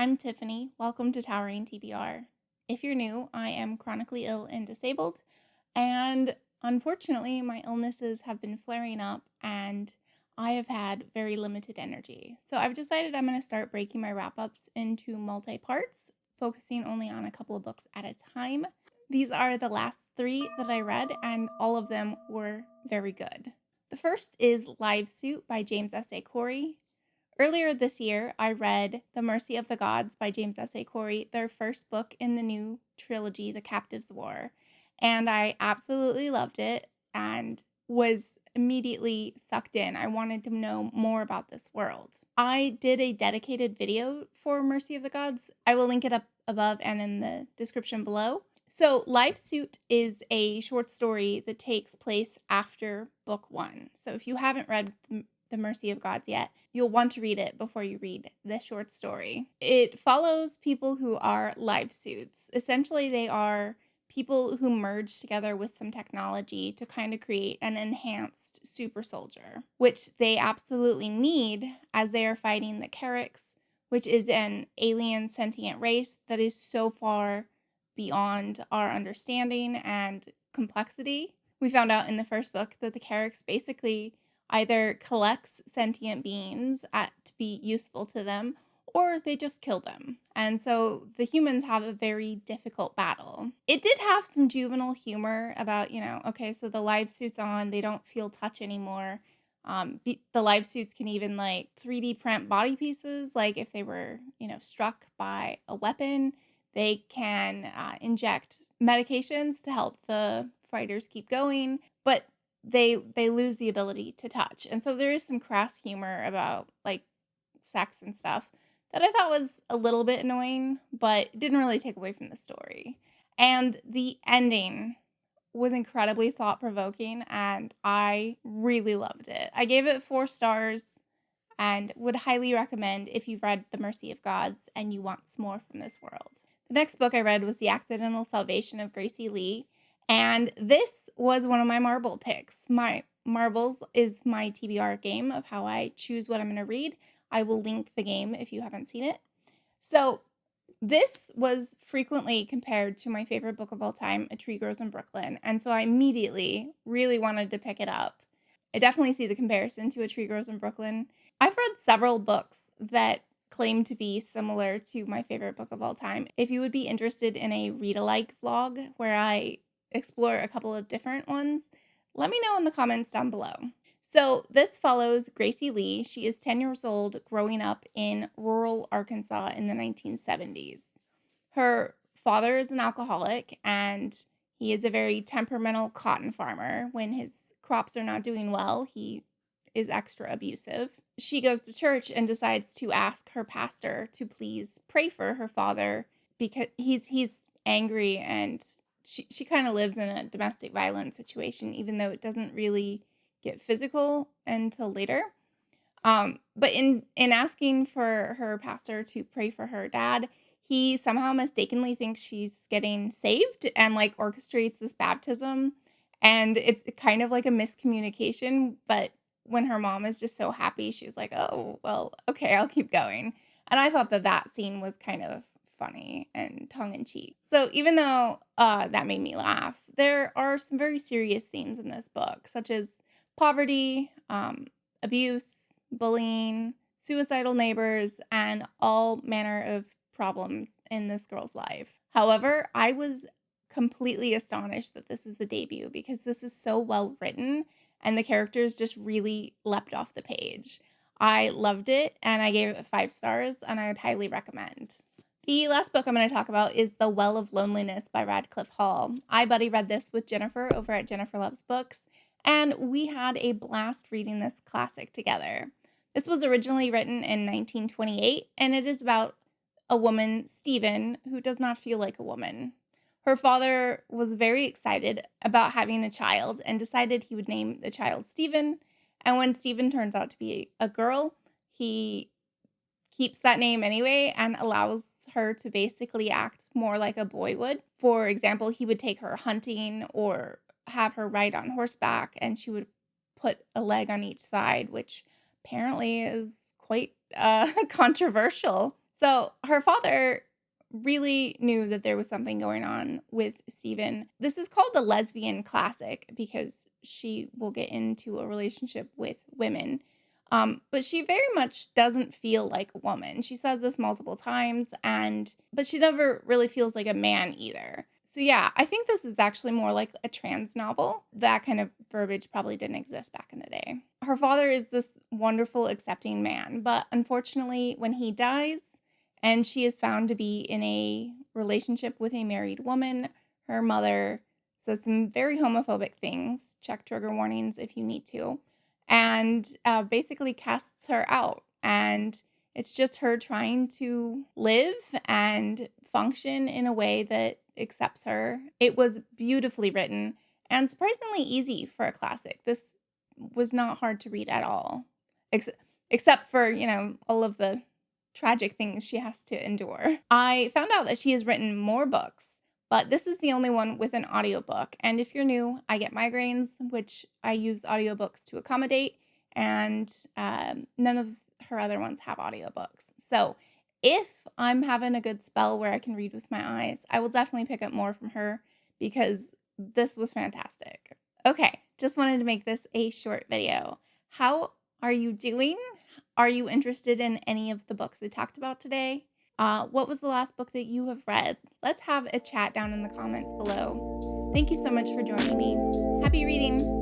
I'm Tiffany. Welcome to Towering TBR. If you're new, I am chronically ill and disabled, and unfortunately, my illnesses have been flaring up and I have had very limited energy. So I've decided I'm going to start breaking my wrap ups into multi parts, focusing only on a couple of books at a time. These are the last three that I read, and all of them were very good. The first is Livesuit by James S.A. Corey. Earlier this year, I read The Mercy of the Gods by James S.A. Corey, their first book in the new trilogy, The Captives' War. And I absolutely loved it and was immediately sucked in. I wanted to know more about this world. I did a dedicated video for Mercy of the Gods. I will link it up above and in the description below. So, Livesuit is a short story that takes place after book one. So, if you haven't read The Mercy of Gods yet, you'll want to read it before you read this short story. It follows people who are Livesuits. Essentially, they are people who merge together with some technology to kind of create an enhanced super soldier, which they absolutely need as they are fighting the Carricks, which is an alien sentient race that is so far beyond our understanding and complexity. We found out in the first book that the Carricks basically either collects sentient beings to be useful to them, or they just kill them. And so the humans have a very difficult battle. It did have some juvenile humor about, okay, so the Livesuit's on, they don't feel touch anymore. The Livesuits can even 3D print body pieces, like if they were, struck by a weapon. They can inject medications to help the fighters keep going, but they lose the ability to touch. And so there is some crass humor about sex and stuff that I thought was a little bit annoying, but didn't really take away from the story. And the ending was incredibly thought-provoking, and I really loved it. I gave it 4 stars and would highly recommend if you've read The Mercy of Gods and you want some more from this world. The next book I read was The Accidental Salvation of Gracie Lee, and this was one of my marble picks. My marbles is my TBR game of how I choose what I'm going to read. I will link the game if you haven't seen it. So this was frequently compared to my favorite book of all time, A Tree Grows in Brooklyn, and so I immediately really wanted to pick it up. I definitely see the comparison to A Tree Grows in Brooklyn. I've read several books that claim to be similar to my favorite book of all time. If you would be interested in a read-alike vlog where I explore a couple of different ones, let me know in the comments down below. So this follows Gracie Lee. She is 10 years old, growing up in rural Arkansas in the 1970s. Her father is an alcoholic, and he is a very temperamental cotton farmer. When his crops are not doing well, he is extra abusive. She goes to church and decides to ask her pastor to please pray for her father because he's angry, and she kind of lives in a domestic violence situation, even though it doesn't really get physical until later. But in asking for her pastor to pray for her dad, he somehow mistakenly thinks she's getting saved and orchestrates this baptism. And it's kind of like a miscommunication, but when her mom is just so happy, she was like, oh, well, okay, I'll keep going. And I thought that scene was kind of funny and tongue-in-cheek. So even though that made me laugh, there are some very serious themes in this book, such as poverty, abuse, bullying, suicidal neighbors, and all manner of problems in this girl's life. However, I was completely astonished that this is a debut because this is so well written and the characters just really leapt off the page. I loved it and I gave it 5 stars, and I would highly recommend. The last book I'm going to talk about is The Well of Loneliness by Radcliffe Hall. I buddy read this with Jennifer over at Jennifer Loves Books, and we had a blast reading this classic together. This was originally written in 1928, and it is about a woman, Stephen, who does not feel like a woman. Her father was very excited about having a child and decided he would name the child Stephen. And when Stephen turns out to be a girl, he keeps that name anyway and allows her to basically act more like a boy would. For example, he would take her hunting or have her ride on horseback, and she would put a leg on each side, which apparently is quite controversial. So her father really knew that there was something going on with Stephen. This is called a lesbian classic because she will get into a relationship with women. But she very much doesn't feel like a woman. She says this multiple times, but she never really feels like a man either. So yeah, I think this is actually more like a trans novel. That kind of verbiage probably didn't exist back in the day. Her father is this wonderful, accepting man, but unfortunately, when he dies, and she is found to be in a relationship with a married woman, her mother says some very homophobic things. Check trigger warnings if you need to, and basically casts her out. And it's just her trying to live and function in a way that accepts her. It was beautifully written and surprisingly easy for a classic. This was not hard to read at all, except for, all of the tragic things she has to endure. I found out that she has written more books, but this is the only one with an audiobook. And if you're new, I get migraines, which I use audiobooks to accommodate, and none of her other ones have audiobooks. So if I'm having a good spell where I can read with my eyes, I will definitely pick up more from her because this was fantastic. Okay, just wanted to make this a short video. How are you doing? Are you interested in any of the books I talked about today? What was the last book that you have read? Let's have a chat down in the comments below. Thank you so much for joining me. Happy reading!